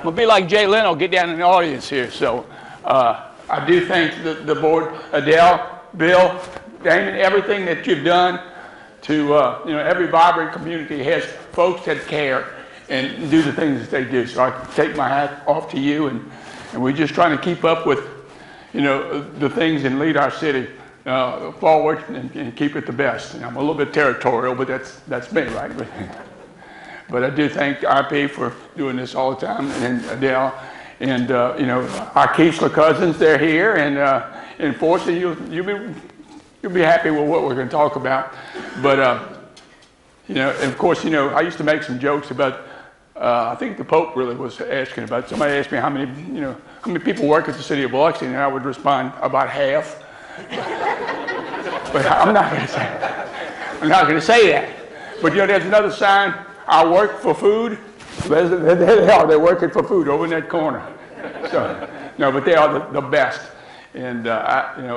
We'll be like Jay Leno, get down in the audience here. So I do thank the board, Adele, Bill, Damon, everything that you've done to, every vibrant community has folks that care and do the things that they do. So I take my hat off to you, and we're just trying to keep up with, the things and lead our city forward and keep it the best. And I'm a little bit territorial, but that's me, right? But I do thank RP for doing this all the time, and Adele, and our Keesler cousins, they're here, and Forrest, you'll be happy with what we're going to talk about. But and of course, I used to make some jokes about. I think the Pope really was asking about. Somebody asked me how many people work at the city of Biloxi, and I would respond about half. But I'm not going to say that. But there's another sign. I work for food. They're working for food over in that corner. So, no, but they are the best. And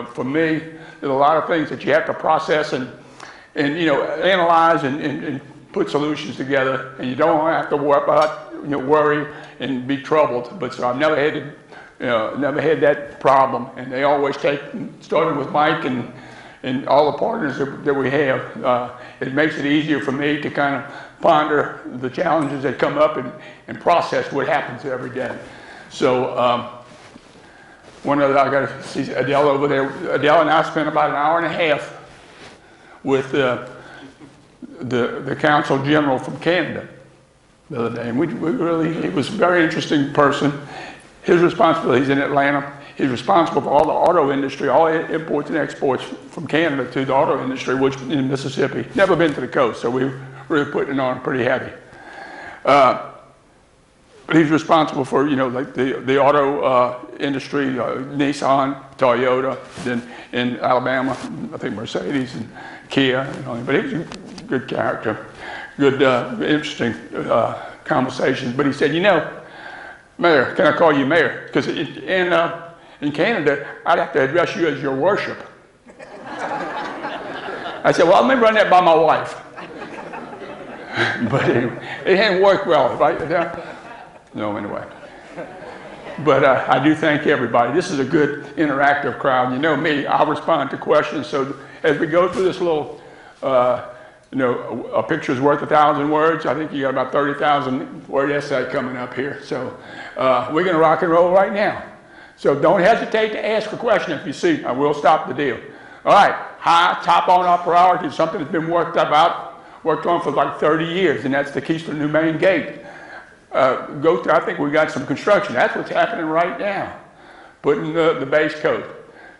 for me, there's a lot of things that you have to process and analyze and put solutions together. And you don't have to worry and be troubled. But so I've never had that problem. And they always starting with Mike and all the partners that we have. It makes it easier for me to kind of ponder the challenges that come up and process what happens every day. So one other, I got to see Adele over there. Adele and I spent about an hour and a half with the Consul General from Canada the other day. And he was a very interesting person. His responsibility, he's in Atlanta. He's responsible for all the auto industry, all imports and exports from Canada to the auto industry, which in Mississippi. Never been to the coast, so we're really putting it on pretty heavy. But he's responsible for, like the auto industry, Nissan, Toyota, then in Alabama, I think Mercedes and Kia. But he's a good character, good, interesting conversations. But he said, Mayor, can I call you Mayor? Because in Canada, I'd have to address you as your worship. I said, well, let me run that by my wife. But it hadn't worked well, right? No, anyway. But I do thank everybody. This is a good interactive crowd. You know me, I'll respond to questions. So as we go through this little, a picture's worth 1,000 words. I think you got about 30,000 word essay coming up here. So we're going to rock and roll right now. So don't hesitate to ask a question if you see. I will stop the deal. All right, top on our priority, something that's been worked on for like 30 years, and that's the Keesler New Main Gate. I think we got some construction. That's what's happening right now, putting the base coat.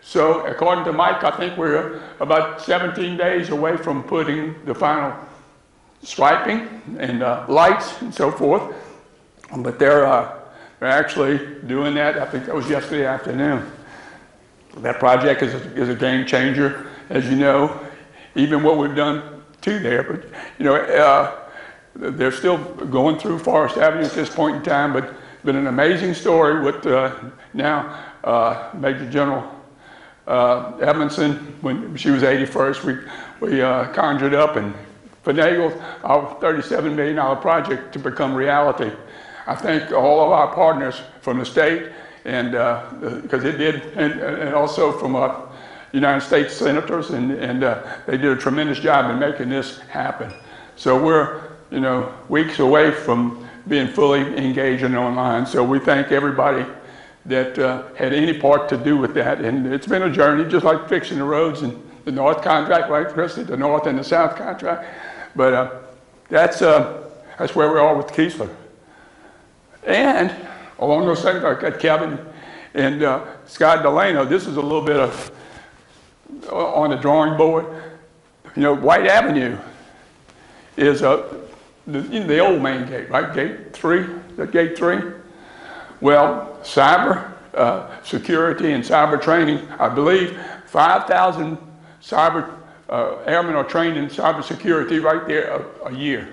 So according to Mike, I think we're about 17 days away from putting the final striping and lights and so forth. But they're actually doing that. I think that was yesterday afternoon. That project is a game changer, as you know, even what we've done to there. But, they're still going through Forrest Avenue at this point in time, but it's been an amazing story with now Major General Edmondson. When she was 81st, we conjured up and finagled our $37 million project to become reality. I thank all of our partners from the state, and because it did, and also from United States senators, and they did a tremendous job in making this happen. So we're weeks away from being fully engaged and online. So we thank everybody that had any part to do with that. And it's been a journey, just like fixing the roads and the north contract, right, Kress? The north and the south contract. But that's where we are with Keesler. And along those same, I've got Kevin and Scott Delano. This is a little bit of on the drawing board. White Avenue is the old main gate, right? Gate 3, is that gate 3? Well, cyber security and cyber training, I believe 5,000 cyber airmen are trained in cyber security right there a year.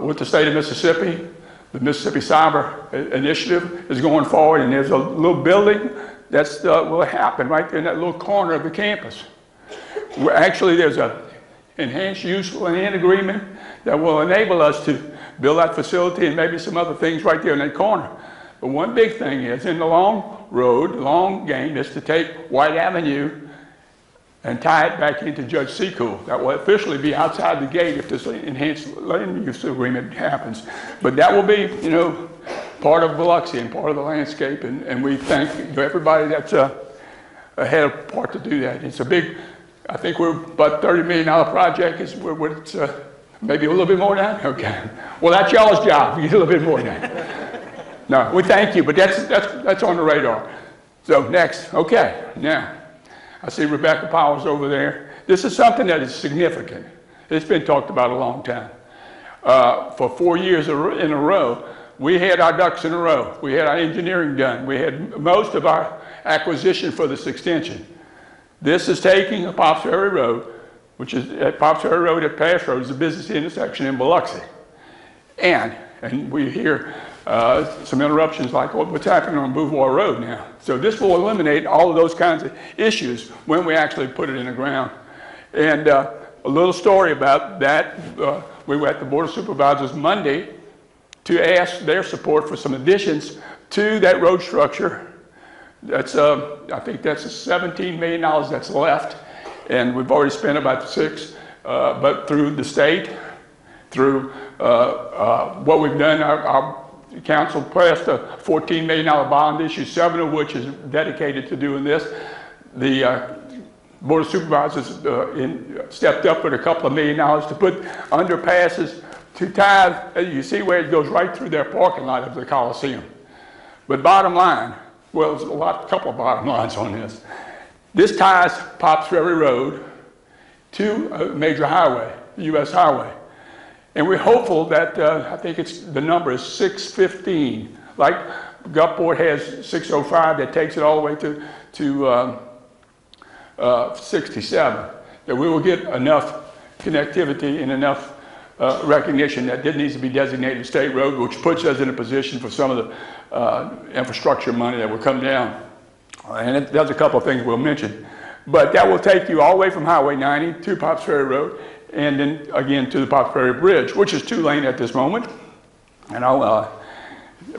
With the state of Mississippi, the Mississippi Cyber Initiative is going forward, and there's a little building that's will happen right there in that little corner of the campus. Actually, there's a enhanced use land agreement that will enable us to build that facility and maybe some other things right there in that corner. But one big thing is, in the long road, long game, is to take White Avenue and tie it back into Judge Seacool. That will officially be outside the gate if this enhanced land use agreement happens. But that will be, you know, part of Biloxi and part of the landscape, and we thank everybody that's ahead of part to do that. It's a big, I think we're about $30 million project. It's maybe a little bit more than that? Okay. Well, that's y'all's job. You get a little bit more than that. No, we thank you, but that's on the radar. So next, okay, now, I see Rebecca Powell's over there. This is something that is significant. It's been talked about a long time. For 4 years in a row, we had our ducks in a row. We had our engineering done. We had most of our acquisition for this extension. This is taking a Popps Ferry Road, which is at Popps Ferry Road at Pass Road, is a business intersection in Biloxi. And we hear some interruptions like what's happening on Boulevard Road now. So this will eliminate all of those kinds of issues when we actually put it in the ground. And a little story about that. We were at the Board of Supervisors Monday to ask their support for some additions to that road structure. That's, I think that's $17 million that's left. And we've already spent about $6 million, but through the state, through what we've done, our council passed a $14 million bond issue, 7 of which is dedicated to doing this. The Board of Supervisors stepped up with a couple of $1 million to put underpasses to tie, you see where it goes right through their parking lot of the Coliseum. But bottom line, well, there's a couple of bottom lines on this. This ties Popps Ferry Road to a major highway, U.S. highway. And we're hopeful that, I think the number is 615. Like Gulfport has 605 that takes it all the way to 67. That we will get enough connectivity and enough recognition that it needs to be designated state road, which puts us in a position for some of the infrastructure money that will come down. And it does a couple of things we'll mention. But that will take you all the way from Highway 90 to Popps Ferry Road, and then again to the Popps Ferry Bridge, which is 2-lane at this moment. And I'll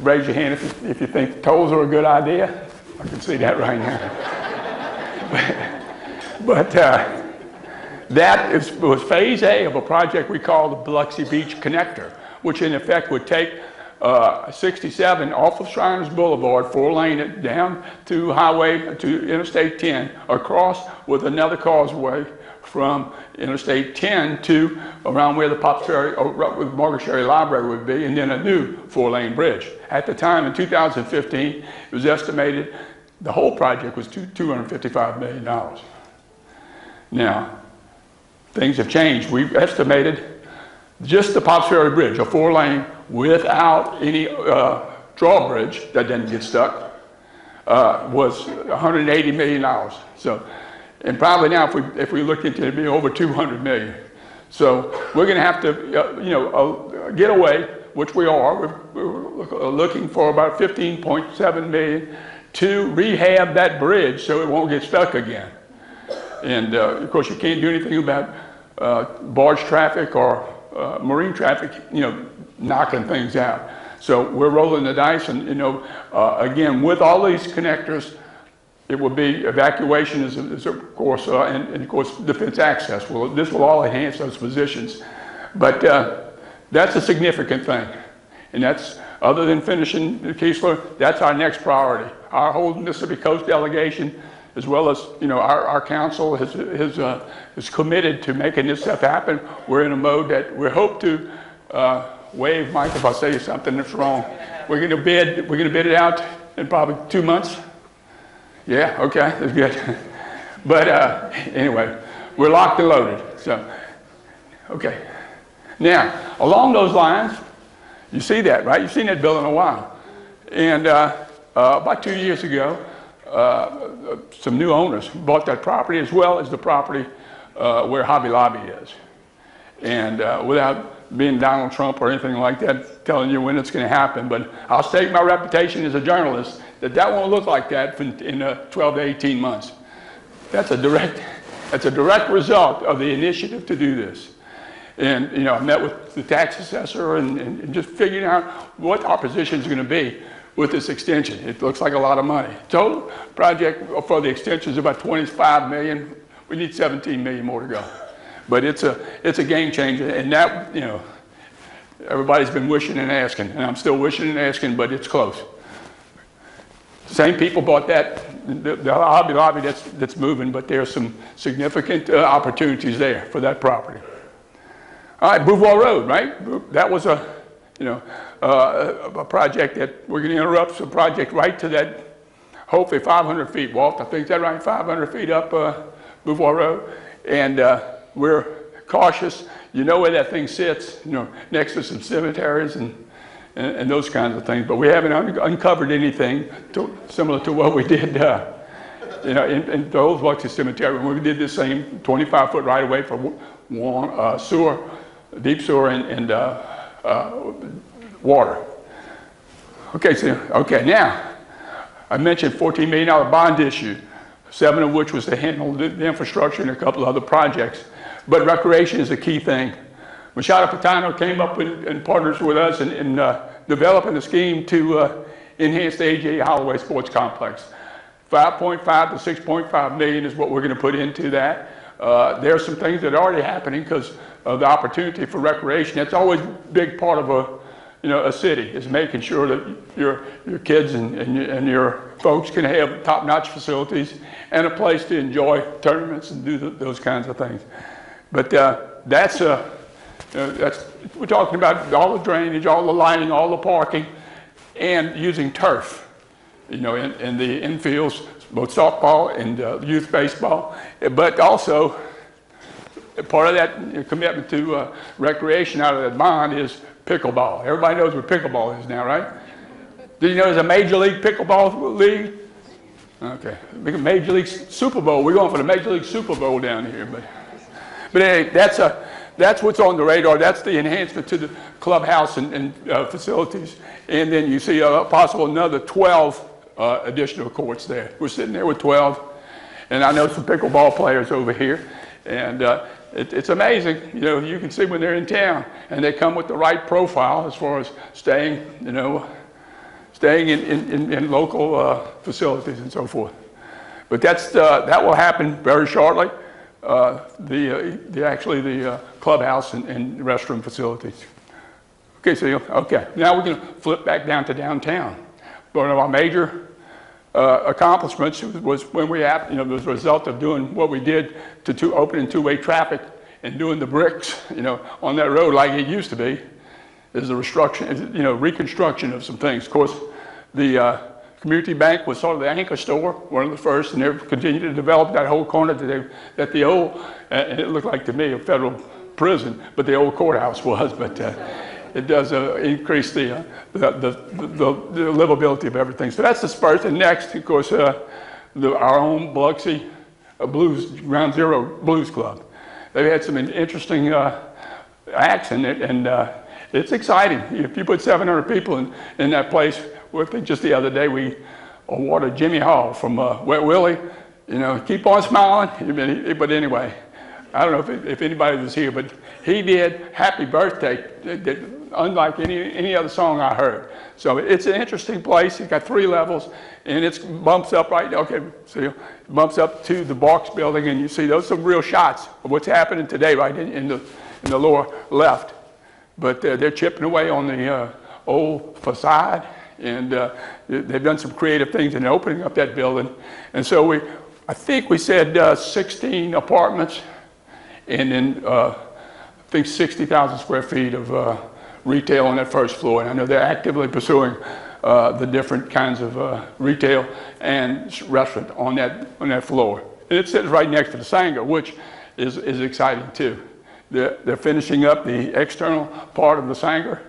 raise your hand if you think tolls are a good idea. I can see that right now. but that was phase A of a project we call the Biloxi Beach Connector, which in effect would take 67 off of Shriners Boulevard, 4-lane it down to Interstate 10, across with another causeway from Interstate 10 to around where the Popps Ferry, with Margaritaville Library would be, and then a new 4-lane bridge. At the time, in 2015, it was estimated the whole project was $255 million. Now, things have changed. We've estimated just the Popps Ferry Bridge, a 4-lane without any drawbridge that didn't get stuck, was $180 million. So, and probably now, if we look into it, it'd be over $200 million. So we're going to have to, get away, which we are. We're looking for about $15.7 million to rehab that bridge so it won't get stuck again. And of course, you can't do anything about barge traffic or marine traffic, knocking things out. So we're rolling the dice, and again, with all these connectors, it will be evacuation is of course, and of course defense access. This will all enhance those positions, but that's a significant thing, and that's, other than finishing the Keesler, that's our next priority. Our whole Mississippi Coast delegation, as well as our council, is committed to making this stuff happen. We're in a mode that we hope to waive, Mike, if I say something that's wrong. We're going to bid it out in probably 2 months. Yeah, okay, that's good. But anyway, we're locked and loaded. So, okay. Now, along those lines, you see that, right? You've seen that bill in a while. And about 2 years ago, some new owners bought that property, as well as the property where Hobby Lobby is. And without being Donald Trump or anything like that, telling you when it's going to happen, but I'll stake my reputation as a journalist that won't look like that in 12 to 18 months. That's a direct result of the initiative to do this. And, you know, I met with the tax assessor and just figuring out what our position is going to be with this extension. It looks like a lot of money. Total project for the extension is about 25 million. We need 17 million more to go. But it's a game changer, and that, you know, everybody's been wishing and asking, and I'm still wishing and asking, but it's close. Same people bought that, the Hobby Lobby that's moving, but there's some significant opportunities there for that property. All right, Boulevard Road, right? That was a, you know, a project that we're going to interrupt, a project right to that, hopefully 500 feet, Walt, I think is that right? 500 feet up Boulevard Road, and we're cautious. You know where that thing sits, you know, next to some cemeteries and those kinds of things. But we haven't uncovered anything similar to what we did, you know, in the old Biloxi Cemetery when we did the same 25-foot right away for warm sewer, deep sewer, and water. Okay, so now I mentioned $14 million bond issue, 7 of which was to handle the infrastructure and a couple of other projects. But recreation is a key thing. Machado Patano came up and partners with us in developing a scheme to enhance the A.J. Holloway Sports Complex. 5.5 to 6.5 million is what we're going to put into that. There are some things that are already happening because of the opportunity for recreation. That's always a big part of a city, is making sure that your kids and your folks can have top-notch facilities and a place to enjoy tournaments and do those kinds of things. But we're talking about all the drainage, all the lighting, all the parking, and using turf, you know, in the infields, both softball and youth baseball. But also, part of that commitment to recreation out of that bond is pickleball. Everybody knows what pickleball is now, right? Did you know there's a Major League Pickleball League? Okay, Major League Super Bowl. We're going for the Major League Super Bowl down here, but anyway, that's what's on the radar. That's the enhancement to the clubhouse and facilities. And then you see a possible another 12 additional courts there. We're sitting there with 12. And I know some pickleball players over here. And it's amazing. You know, you can see when they're in town and they come with the right profile as far as staying, you know, staying in local facilities and so forth. But that will happen very shortly. The clubhouse and restroom facilities. Okay, so now we're going to flip back down to downtown. One of our major accomplishments was when we, you know, was a result of doing what we did to opening two-way traffic and doing the bricks, you know, on that road like it used to be. Is the reconstruction of some things. Of course, the Community Bank was sort of the anchor store, one of the first, and they've continued to develop that whole corner that the old, and it looked like to me a federal prison, but the old courthouse was, but it does increase the livability of everything. So that's the first, and next, of course, our own Biloxi Ground Zero Blues Club. They've had some interesting acts in it, and it's exciting. If you put 700 people in that place, I think just the other day we awarded Jimmy Hall from Wet Willie. You know, keep on smiling. But anyway, I don't know if anybody was here, but he did Happy Birthday, unlike any other song I heard. So it's an interesting place. It's got 3 levels, and it bumps up right. Okay, so it bumps up to the Barq building, and you see those are some real shots of what's happening today, right in the lower left. But they're chipping away on the old facade. And they've done some creative things in opening up that building. And so I think we said 16 apartments and then I think 60,000 square feet of retail on that first floor. And I know they're actively pursuing the different kinds of retail and restaurant on that floor. And it sits right next to the Sanger, which is exciting too. They're finishing up the external part of the Sanger.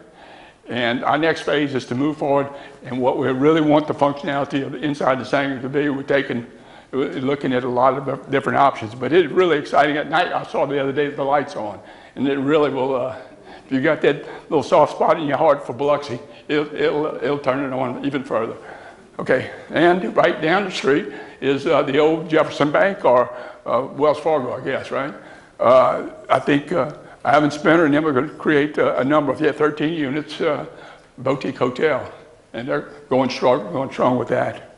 And our next phase is to move forward, and what we really want the functionality of inside the Sanger to be. We're looking at a lot of different options, but it's really exciting. At night, I saw the other day the lights on, and it really will. If you got that little soft spot in your heart for Biloxi, it'll turn it on even further. Okay, and right down the street is the old Jefferson Bank or Wells Fargo, I guess, right? I think I haven't spent, and then we're going to create a number of 13 units boutique hotel, and they're going strong with that.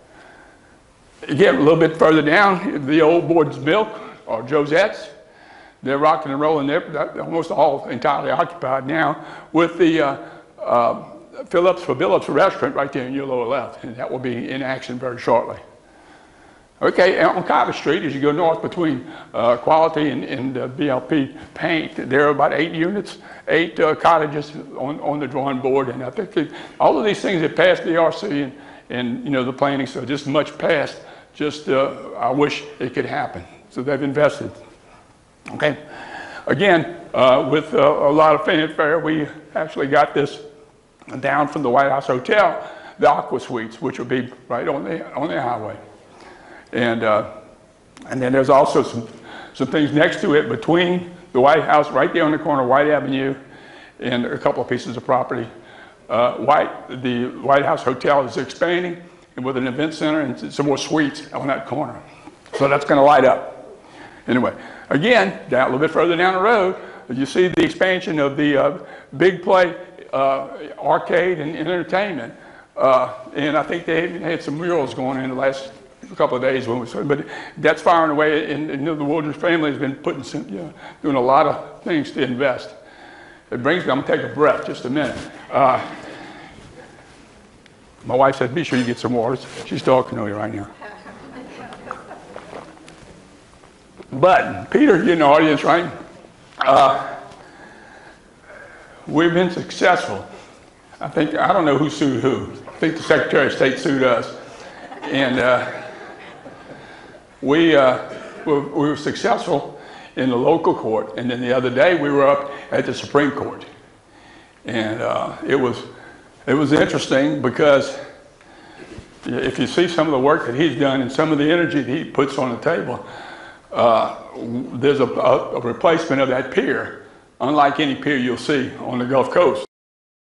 Again, a little bit further down, the old Board's Milk or Josette's. They're rocking and rolling there. They're almost all entirely occupied now with the Phillips restaurant right there in your lower left, and that will be in action very shortly. Okay, on Cottage Street, as you go north between Quality and BLP Paint, there are about 8 units, 8 cottages on the drawing board, and I think all of these things that passed the RC and you know the planning, so just much past. Just I wish it could happen. So they've invested. Okay, again, with a lot of fanfare, we actually got this down from the White House Hotel, the Aqua Suites, which will be right on the highway. And then there's also some things next to it between the White House, right there on the corner of White Avenue, and a couple of pieces of property. The White House Hotel is expanding, and with an event center and some more suites on that corner. So that's going to light up. Anyway, again, down a little bit further down the road, you see the expansion of the Big Play arcade and entertainment. And I think they had some murals going in the last couple of days when we started, but that's firing away, and the Wilderness family has been putting some, doing a lot of things to invest. It brings me, I'm gonna take a breath just a minute. My wife said, be sure you get some water. She's talking to you right now. But Peter, you're in the audience, right? We've been successful. I don't know who sued who. I think the Secretary of State sued us. And we were successful in the local court. And then the other day we were up at the Supreme Court. And it was interesting because if you see some of the work that he's done and some of the energy that he puts on the table, there's a replacement of that pier, unlike any pier you'll see on the Gulf Coast.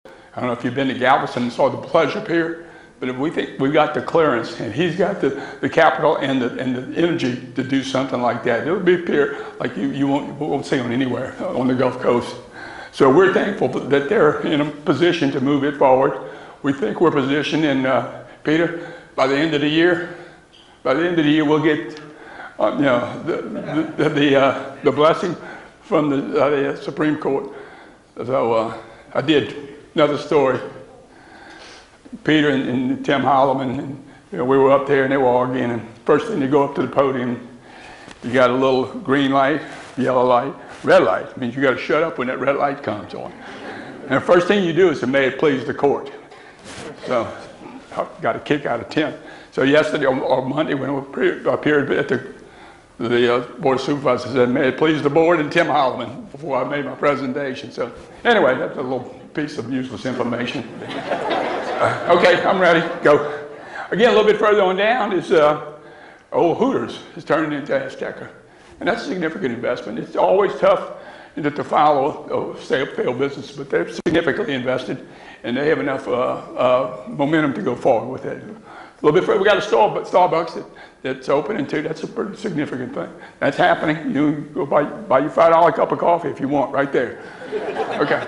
I don't know if you've been to Galveston and saw the Pleasure Pier, but we think we've got the clearance, and he's got the capital and the energy to do something like that. There would be a pier like you won't see on anywhere on the Gulf Coast. So we're thankful that they're in a position to move it forward. We think we're positioned, and Peter, by the end of the year, we'll get the blessing from the Supreme Court. So I did another story. Peter and Tim Holloman, and, we were up there and they were arguing, and first thing you go up to the podium, you got a little green light, yellow light, red light. It means you got to shut up when that red light comes on. And the first thing you do is to may it please the court. So I got a kick out of Tim. So yesterday or Monday when we appeared at the Board of Supervisors, said, may it please the board and Tim Holloman before I made my presentation. So anyway, that's a little piece of useless information. Okay, I'm ready. Go. Again, a little bit further on down is old Hooters is turning into Azteca. And that's a significant investment. It's always tough to follow a failed business, but they've significantly invested, and they have enough momentum to go forward with it. A little bit further, we got a Starbucks that's opening too. That's a pretty significant thing. That's happening. You go buy your $5 cup of coffee if you want, right there. Okay.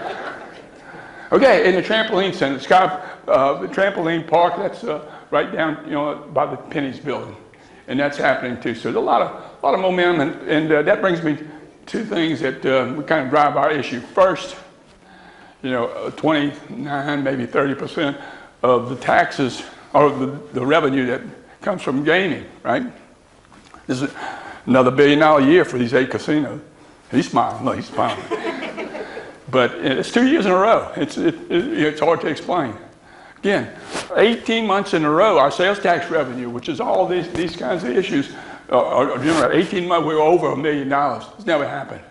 Okay, in the trampoline center, the trampoline park, that's right down, by the Penny's building, and that's happening too. So there's a lot of momentum, and that brings me to things that we kind of drive our issue. First, 29, maybe 30% of the taxes or the revenue that comes from gaming, right? This is another $1 billion a year for these 8 casinos. He's smiling. No, he's smiling. But it's 2 years in a row. It's hard to explain. Again, 18 months in a row, our sales tax revenue, which is all these kinds of issues, are generated. 18 months, we were over $1 million. It's never happened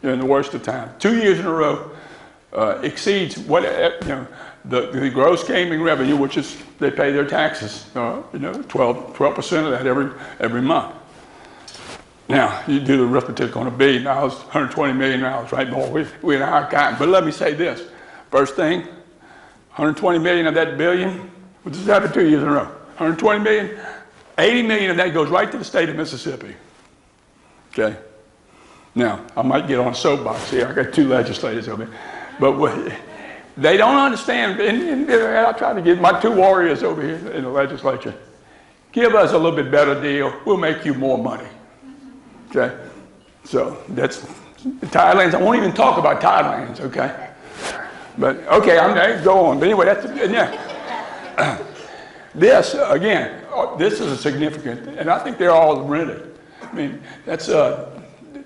in the worst of times. 2 years in a row exceeds what the gross gaming revenue, which is they pay their taxes. 12% of that every month. Now, you do the arithmetic on $1 billion, $120 million, right, boy? We're in a high cotton. But let me say this. First thing, 120 million of that $1 billion, which has happened 2 years in a row. 120 million, 80 million of that goes right to the state of Mississippi. Okay? Now, I might get on a soapbox here. I got two legislators over here. But they don't understand, and I try to get my two warriors over here in the legislature. Give us a little bit better deal. We'll make you more money. Okay? So that's Thailand. I won't even talk about Thailand, okay? But, okay, I'm going to go on. But anyway, that's, yeah. This, again, this is a significant, and I think they're all rented. I mean, that's a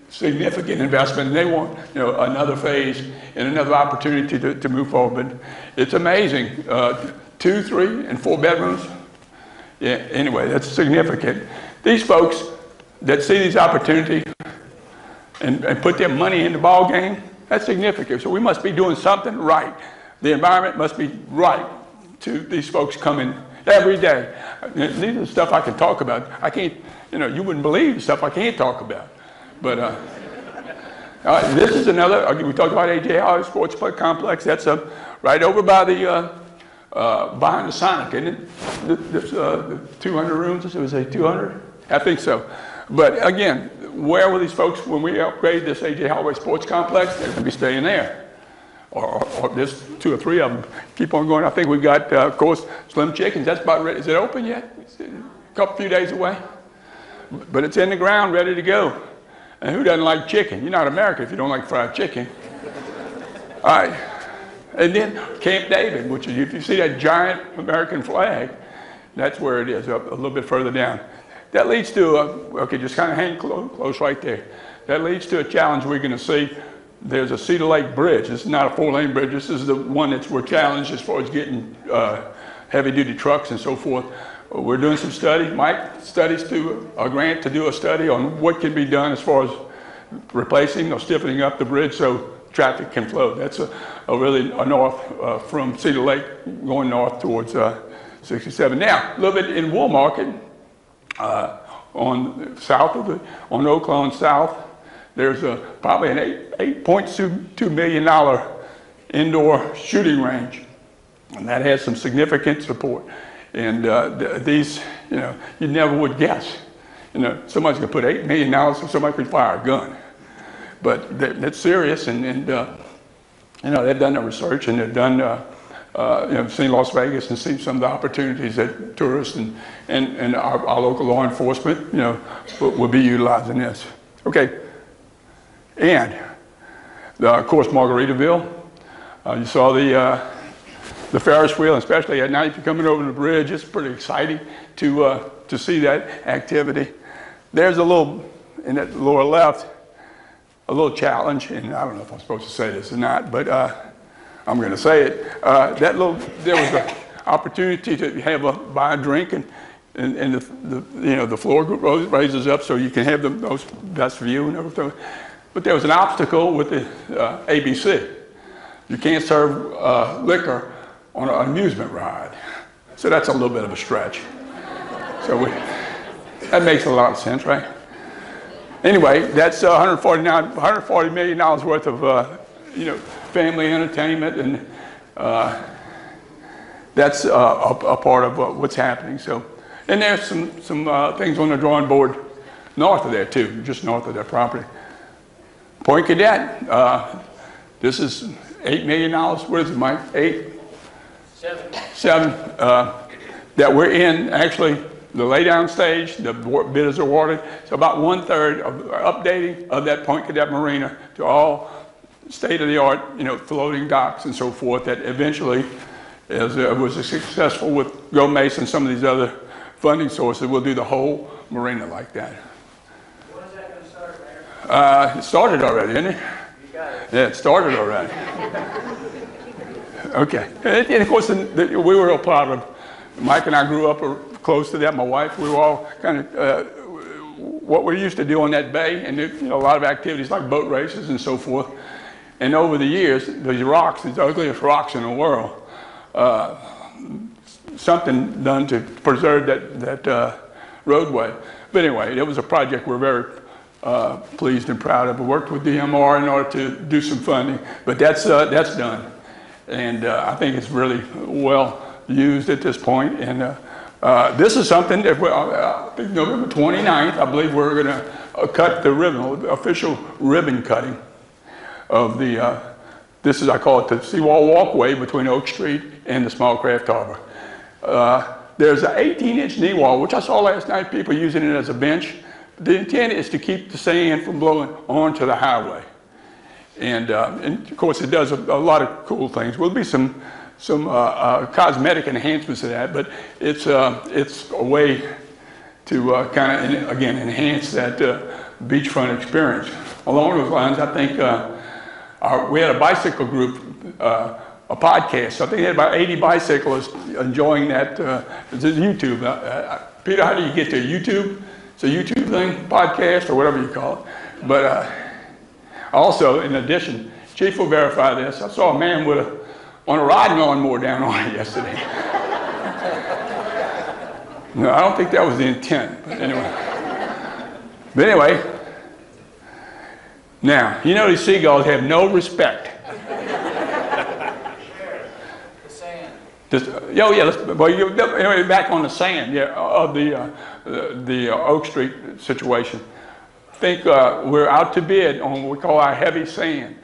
significant investment, and they want, you know, another phase and another opportunity to move forward. But it's amazing. 2, 3, and 4 bedrooms. Yeah, anyway, that's significant. These folks that see these opportunities and put their money in the ball game, that's significant. So we must be doing something right. The environment must be right to these folks coming every day. These are the stuff I can talk about. I can't, you know, you wouldn't believe the stuff I can't talk about. But this is another, we talked about Eisenhower Sports Complex. That's right over by the, behind the Sonic, isn't it? This 200 rooms, it was a 200? I think so. But again, where will these folks, when we upgrade this Eisenhower Sports Complex, they're going to be staying there. Or there's 2 or 3 of them. Keep on going. I think we've got, of course, Slim Chickens. That's about ready. Is it open yet? It's a few days away. But it's in the ground, ready to go. And who doesn't like chicken? You're not American if you don't like fried chicken. All right. And then Camp David, which is, if you see that giant American flag, that's where it is, up a little bit further down. That leads to, okay, just kind of hang close right there. That leads to a challenge we're going to see. There's a Cedar Lake Bridge. This is not a 4-lane bridge. This is the one that's we're challenged as far as getting heavy-duty trucks and so forth. We're doing some studies. Mike studies to a grant to do a study on what can be done as far as replacing or stiffening up the bridge so traffic can flow. That's a really north from Cedar Lake going north towards 67. Now, a little bit in Wool Market, on south of the, on Oaklawn South, there's probably an $8.2 million indoor shooting range, and that has some significant support. And these, you know, you never would guess. You know, somebody's gonna put $8 million so somebody could fire a gun. But that's serious, and you know, they've done the research, and they've done, you know, seen Las Vegas and seen some of the opportunities that tourists and our local law enforcement, you know, will be utilizing this. Okay, and of course Margaritaville, you saw the Ferris wheel, especially at night if you're coming over the bridge. It's pretty exciting to see that activity. There's a little, in that lower left, a little challenge, and I don't know if I'm supposed to say this or not, but I'm going to say it. There was an opportunity to buy a drink, and the you know, the floor raises up so you can have those best view and everything. But there was an obstacle with the ABC. You can't serve liquor on an amusement ride. So that's a little bit of a stretch. So that makes a lot of sense, right? Anyway, that's $140 million worth of you know, family entertainment, and that's a part of what's happening. So, and there's some things on the drawing board north of there too, just north of that property. Point Cadet, this is $8 million. What is it, Mike? 8? 7. That we're in, actually, the laydown stage. The bid is awarded. So about 1/3 of updating of that Point Cadet Marina to all state-of-the-art, you know, floating docks and so forth. That eventually, as was successful with Go Mason and some of these other funding sources, we'll do the whole marina like that. When is that going to start, Mayor? It started already, didn't it? You got it. Yeah, it started already. Okay, and of course, we were real proud of, Mike and I grew up close to that, my wife, we were all kind of, what we used to do on that bay, and you know, a lot of activities like boat races and so forth. And over the years, these rocks, these ugliest rocks in the world, something done to preserve that roadway. But anyway, it was a project we're very pleased and proud of. We worked with DMR in order to do some funding, but that's done. And I think it's really well used at this point. And this is something that I think November 29th, I believe we're going to cut the ribbon, official ribbon cutting of the, this is, I call it the seawall walkway between Oak Street and the small craft harbor. There's an 18-inch knee wall, which I saw last night, people using it as a bench. The intent is to keep the sand from blowing onto the highway. And of course, it does a lot of cool things. Will be some cosmetic enhancements to that, but it's a way to kind of, again, enhance that beachfront experience. Along those lines, I think we had a bicycle group, a podcast. So I think they had about 80 bicyclists enjoying that. It's YouTube. Peter, how do you get to YouTube? It's a YouTube thing, podcast, or whatever you call it. But also, in addition, Chief will verify this. I saw a man on a riding lawnmower down on it yesterday. No, I don't think that was the intent. But anyway, now, you know these seagulls have no respect. The sand. Anyway, back on the sand, yeah, of the Oak Street situation. I think we're out to bid on what we call our heavy sand,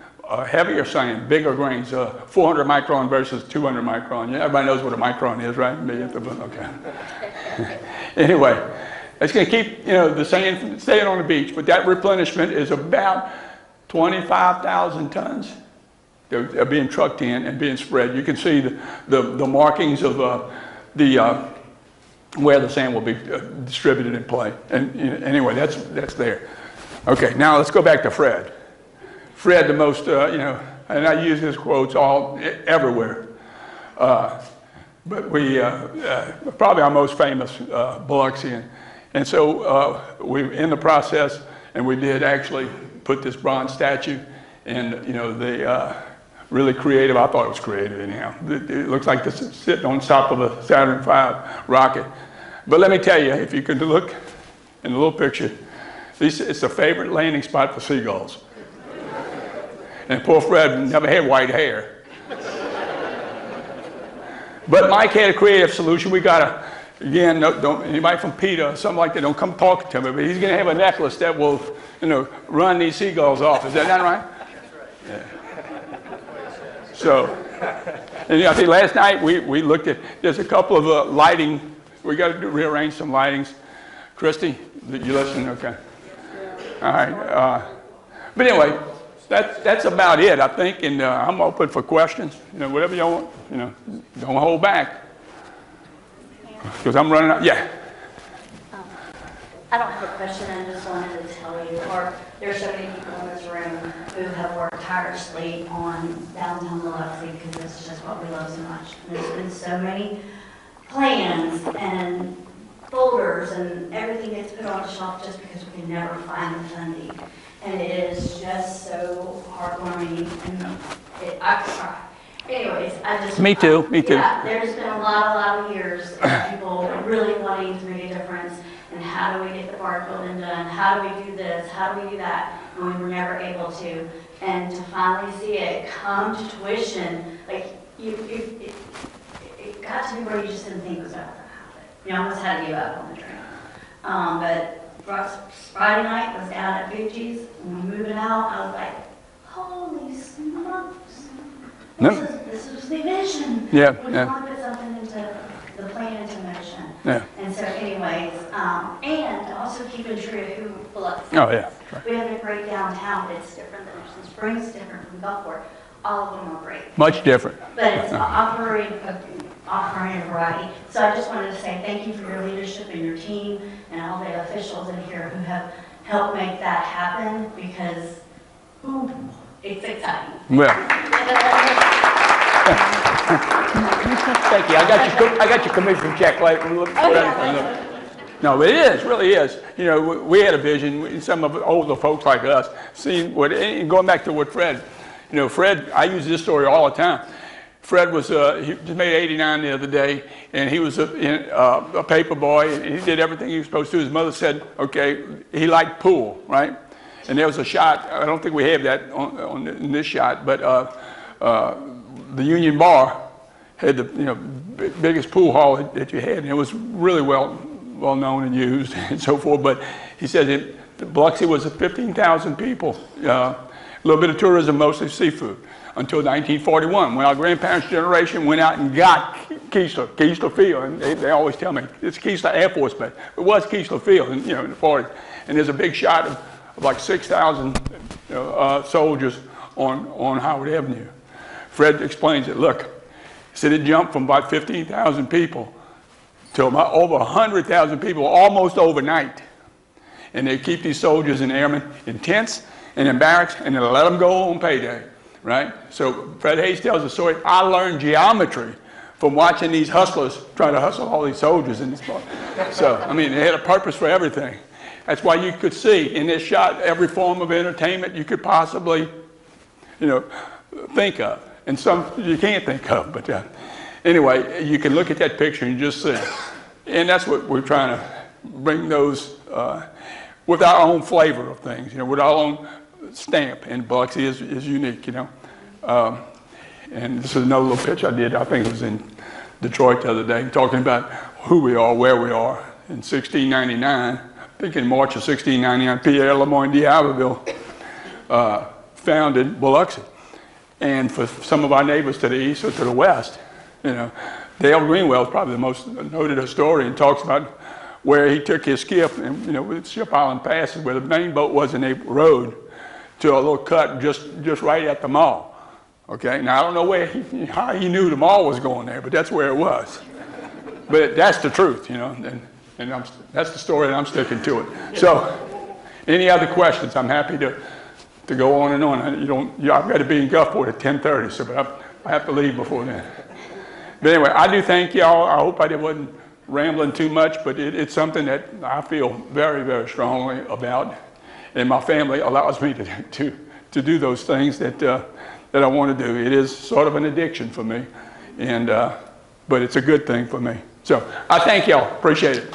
heavier sand, bigger grains, 400 micron versus 200 micron. Yeah, everybody knows what a micron is, right? Okay. Anyway, it's going to keep the sand staying on the beach, but that replenishment is about 25,000 tons. They're being trucked in and being spread. You can see the markings of where the sand will be distributed in play. And anyway, that's there. Okay, now let's go back to Fred. Fred, the most, and I use his quotes everywhere. But we, probably our most famous Biloxian. And so we're in the process, and we did actually put this bronze statue, and they really creative. I thought it was creative anyhow. It looks like this is sitting on top of a Saturn V rocket. But let me tell you, if you could look in the little picture, it's a favorite landing spot for seagulls. And poor Fred never had white hair. But Mike had a creative solution. We got again, don't anybody from PETA or something like that, don't come talking to me, but he's going to have a necklace that will, run these seagulls off. Is that not right? Yeah. So, and I think last night we looked at, there's a couple of lighting, we got to rearrange some lightings. Christy, you listening? Okay. All right. But anyway, that's about it, I think, and I'm open for questions. Whatever you want, don't hold back. Because I'm running out. Yeah. I don't have a question. I just wanted to tell you, there's so many people in this room who have worked tirelessly on downtown Biloxi because it's just what we love so much. And there's been so many plans and folders and everything gets put on the shelf just because we can never find the funding. And it is just so heartwarming. And I cry. Anyways, Me too. Yeah, there's been a lot of years of people really wanting to make a difference. And how do we get the Barq building done? How do we do this? How do we do that? And we were never able to. And to finally see it come to fruition, like it got to be where you just didn't think it was ever going to happen. You almost had to give up on the dream. But Friday night was down at Fuji's, and we moved it out. I was like, holy smokes. This was the vision. Yeah. We want to put something into the plan into motion. Yeah. And so anyways, and also keeping true to who Biloxi. Oh, yeah. Right. We have a great downtown, but it's different than Ocean Springs, different from Gulfport. All of them are great. Much different. But it's offering a variety. So I just wanted to say thank you for your leadership and your team and all the officials in here who have helped make that happen because, it's exciting. Well. Thank you. I got your commission check. No, but it is, really is. We had a vision. Some of the older folks like us, seeing and going back to what Fred, Fred, I use this story all the time. Fred was, he just made 89 the other day, and he was a paper boy, and he did everything he was supposed to. His mother said, okay, he liked pool, right? And there was a shot, I don't think we have that in this shot, but the Union Bar had the biggest pool hall that you had, and it was really well known and used and so forth. But he said Biloxi was 15,000 people. A little bit of tourism, mostly seafood, until 1941, when our grandparents' generation went out and got Keesler Field. And they always tell me, it's Keesler Air Force Base. It was Keesler Field, in the 40s. And there's a big shot of like 6,000 soldiers on Howard Avenue. Fred explains it. Look, he said it jumped from about 15,000 people to about over 100,000 people almost overnight. And they keep these soldiers and airmen in tents and in barracks, and they let them go on payday, right? So Fred Hayes tells the story. I learned geometry from watching these hustlers try to hustle all these soldiers in this part. So, I mean, they had a purpose for everything. That's why you could see in this shot every form of entertainment you could possibly, think of. And some you can't think of, but anyway, you can look at that picture and just see. And that's what we're trying to bring those, with our own flavor of things, with our own stamp. And Biloxi is unique, And this is another little pitch I did, I think it was in Detroit the other day, talking about who we are, where we are. In 1699, I think in March of 1699, Pierre Lemoyne d'Iberville founded Biloxi. And for some of our neighbors to the east or to the west, Dale Greenwell is probably the most noted historian, talks about where he took his skiff, and with Ship Island Pass is where the main boat was, and they rode to a little cut just right at the mall. Okay, now I don't know how he knew the mall was going there, but that's where it was. But that's the truth, and that's the story, and I'm sticking to it. So, any other questions? I'm happy to go on and on. I've got to be in Gulfport at 10:30, so but I have to leave before then. But anyway, I do thank y'all. I hope I wasn't rambling too much, but it's something that I feel very, very strongly about, and my family allows me to do those things that I want to do. It is sort of an addiction for me, but it's a good thing for me. So I thank y'all. Appreciate it.